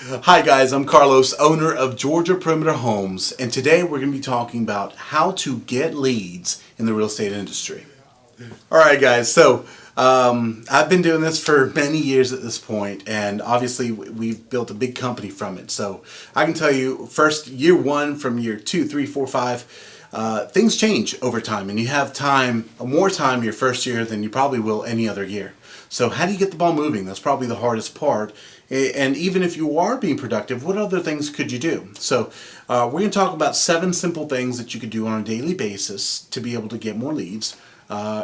Hi guys, I'm Carlos, owner of Georgia Perimeter Homes, and today we're going to be talking about how to get leads in the real estate industry. Alright guys, so I've been doing this for many years at this point, and obviously we've built a big company from it. So I can tell you, first year one, from year 2, 3, 4, 5, things change over time, and you have more time your first year than you probably will any other year. So how do you get the ball moving? That's probably the hardest part. And even if you are being productive, what other things could you do? So we're going to talk about 7 simple things that you could do on a daily basis to be able to get more leads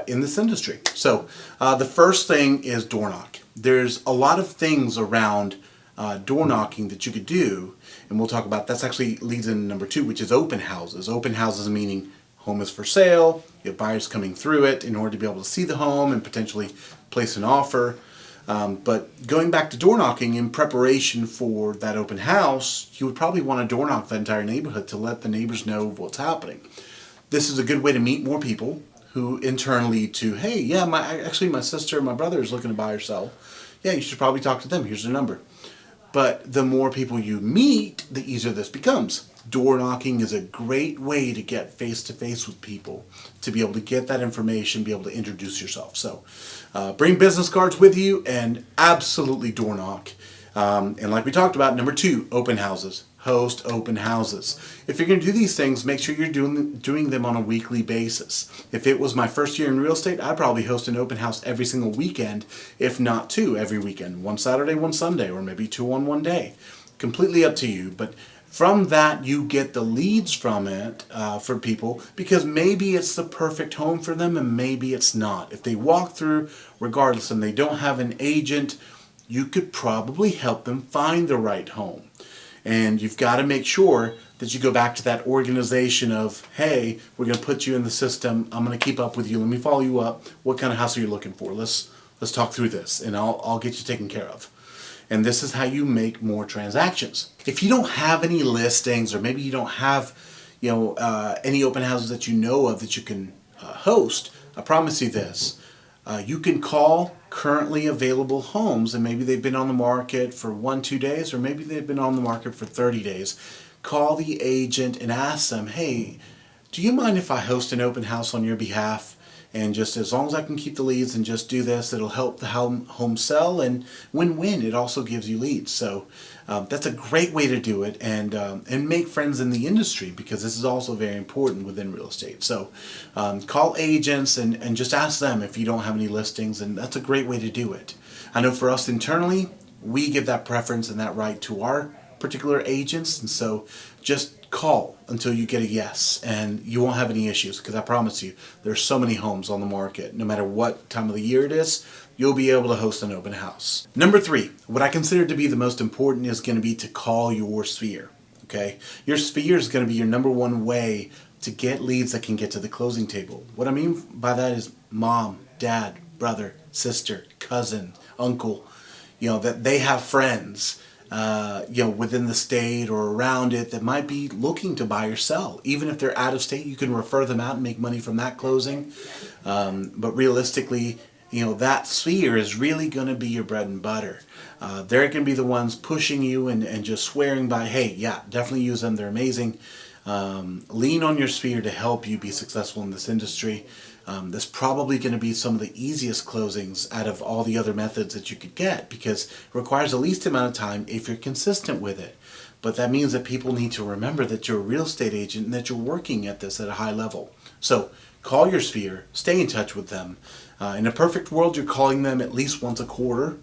in this industry. So the first thing is door knock. There's a lot of things around door knocking that you could do, and we'll talk about that's actually leads into number 2, which is open houses. Open houses meaning home is for sale, you have buyers coming through it in order to be able to see the home and potentially place an offer. But going back to door knocking, in preparation for that open house, you would probably want to door knock the entire neighborhood to let the neighbors know what's happening. This is a good way to meet more people who in turn lead to, hey, yeah, my sister or my brother is looking to buy or sell. Yeah, you should probably talk to them. Here's their number. But the more people you meet, the easier this becomes. Door knocking is a great way to get face-to-face with people, to be able to get that information, be able to introduce yourself. So bring business cards with you and absolutely door knock. And like we talked about, number 2, open houses. Host open houses. If you're going to do these things, make sure you're doing them on a weekly basis. If it was my first year in real estate, I'd probably host an open house every single weekend, if not 2 every weekend. 1 Saturday, 1 Sunday, or maybe 2 on one day. Completely up to you. But from that, you get the leads from it for people, because maybe it's the perfect home for them and maybe it's not. If they walk through regardless and they don't have an agent, you could probably help them find the right home. And you've got to make sure that you go back to that organization of, hey, we're going to put you in the system. I'm going to keep up with you. Let me follow you up. What kind of house are you looking for? Let's talk through this, and I'll get you taken care of. And this is how you make more transactions. If you don't have any listings, or maybe you don't have, any open houses that you know of that you can host, I promise you this. You can call currently available homes, and maybe they've been on the market for 1-2 days, or maybe they've been on the market for 30 days. Call the agent and ask them, hey, do you mind if I host an open house on your behalf? And just as long as I can keep the leads and just do this, it'll help the home sell, and win-win. It also gives you leads. So that's a great way to do it, and make friends in the industry, because this is also very important within real estate. So call agents and just ask them if you don't have any listings, and that's a great way to do it. I know for us internally, we give that preference and that right to our particular agents, and so just call until you get a yes, and you won't have any issues, because I promise you, there's so many homes on the market. No matter what time of the year it is, you'll be able to host an open house. Number 3, what I consider to be the most important is going to be to call your sphere. Okay, your sphere is going to be your number 1 way to get leads that can get to the closing table. What I mean by that is mom, dad, brother, sister, cousin, uncle. That they have friends within the state or around it that might be looking to buy or sell. Even if they're out of state, you can refer them out and make money from that closing. But realistically, that sphere is really going to be your bread and butter. They're going to be the ones pushing you and just swearing by, hey, yeah, definitely use them. They're amazing. Lean on your sphere to help you be successful in this industry. That's probably going to be some of the easiest closings out of all the other methods that you could get, because it requires the least amount of time if you're consistent with it. But that means that people need to remember that you're a real estate agent and that you're working at this at a high level. So call your sphere, stay in touch with them. In a perfect world, you're calling them at least once a quarter,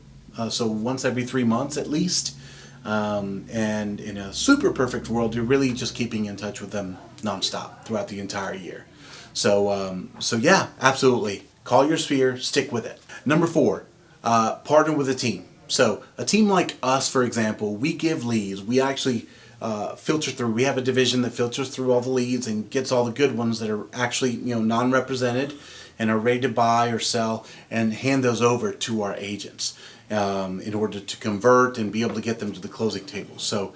so once every 3 months at least. And in a super perfect world, you're really just keeping in touch with them nonstop throughout the entire year. So yeah, absolutely. Call your sphere, stick with it. Number 4, partner with a team. So a team like us, for example, we give leads. We actually filter through. We have a division that filters through all the leads and gets all the good ones that are actually non-represented and are ready to buy or sell, and hand those over to our agents in order to convert and be able to get them to the closing table. So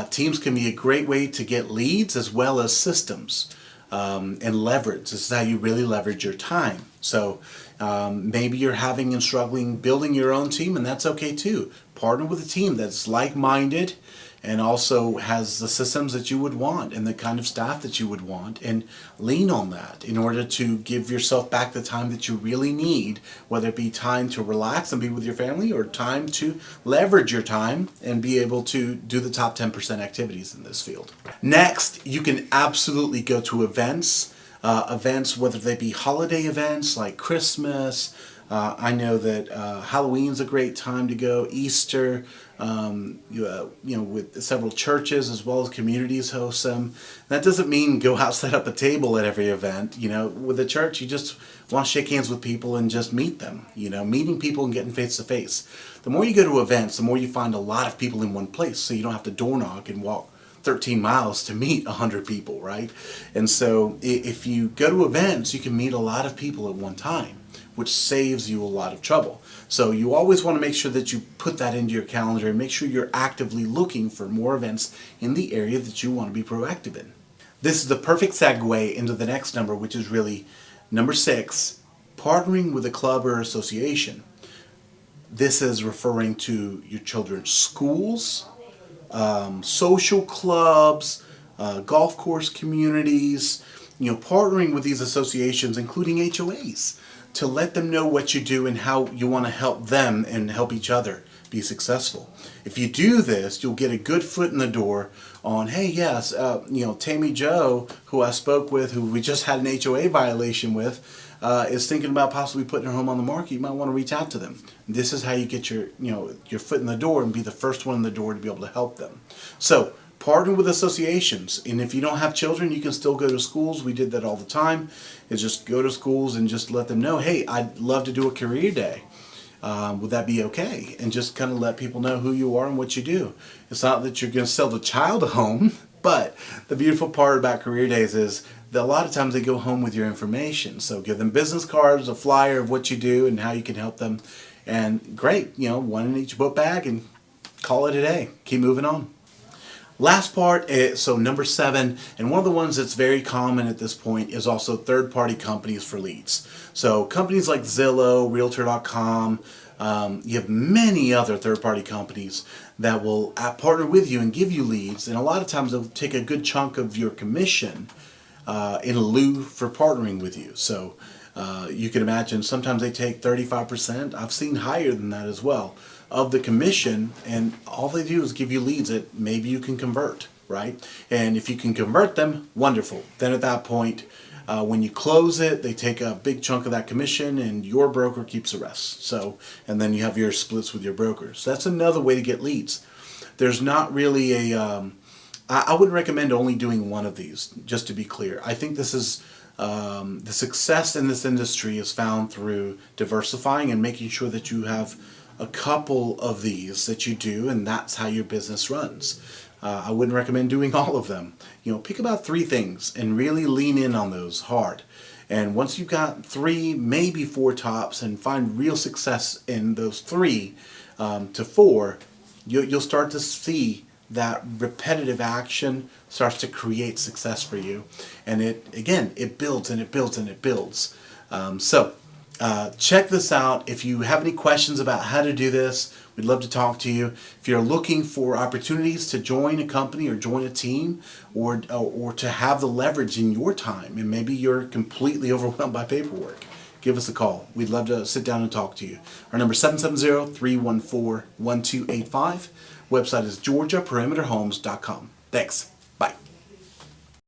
teams can be a great way to get leads as well as systems. And leverage. This is how you really leverage your time. So maybe you're having and struggling building your own team, and that's okay too. partner with a team that's like-minded and also has the systems that you would want and the kind of staff that you would want, and lean on that in order to give yourself back the time that you really need, whether it be time to relax and be with your family or time to leverage your time and be able to do the top 10% activities in this field. Next, you can absolutely go to events, whether they be holiday events like Christmas. I know that Halloween's a great time to go. Easter, with several churches as well as communities host them. That doesn't mean go out, set up a table at every event. With a church, you just want to shake hands with people and just meet them. Meeting people and getting face to face. The more you go to events, the more you find a lot of people in one place, so you don't have to door knock and walk 13 miles to meet 100 people, right? And so if you go to events, you can meet a lot of people at one time, which saves you a lot of trouble. So you always want to make sure that you put that into your calendar and make sure you're actively looking for more events in the area that you want to be proactive in. This is the perfect segue into the next number, which is really number 6, partnering with a club or association. This is referring to your children's schools, social clubs, golf course communities, partnering with these associations, including HOAs, to let them know what you do and how you want to help them and help each other be successful. If you do this, you'll get a good foot in the door on, hey, yes, Tammy Joe, who I spoke with, who we just had an HOA violation with, is thinking about possibly putting her home on the market. You might want to reach out to them. This is how you get your foot in the door and be the first one in the door to be able to help them. So partner with associations, and if you don't have children, you can still go to schools. We did that all the time. Is just go to schools and just let them know, hey, I'd love to do a career day. Would that be okay? And just kind of let people know who you are and what you do. It's not that you're going to sell the child a home, but the beautiful part about career days is that a lot of times they go home with your information. So give them business cards, a flyer of what you do and how you can help them. And great, one in each book bag, and call it a day. Keep moving on. Last part, so number 7, and one of the ones that's very common at this point is also third-party companies for leads. So companies like Zillow, Realtor.com, you have many other third-party companies that will partner with you and give you leads, and a lot of times they'll take a good chunk of your commission in lieu for partnering with you. So you can imagine sometimes they take 35%. I've seen higher than that as well, of the commission, and all they do is give you leads that maybe you can convert, right? And if you can convert them, wonderful. Then at that point, when you close it, they take a big chunk of that commission and your broker keeps the rest. So, and then you have your splits with your brokers. So that's another way to get leads. There's not really a, I wouldn't recommend only doing one of these, just to be clear. I think this is, the success in this industry is found through diversifying and making sure that you have a couple of these that you do, and that's how your business runs. I wouldn't recommend doing all of them. Pick about 3 things and really lean in on those hard. And once you've got 3, maybe 4 tops, and find real success in those 3 to 4, you'll start to see that repetitive action starts to create success for you. And it builds and it builds and it builds. Check this out. If you have any questions about how to do this, we'd love to talk to you. If you're looking for opportunities to join a company or join a team, or to have the leverage in your time, and maybe you're completely overwhelmed by paperwork, give us a call. We'd love to sit down and talk to you. Our number is 770-314-1285. Website is georgiaperimeterhomes.com. Thanks.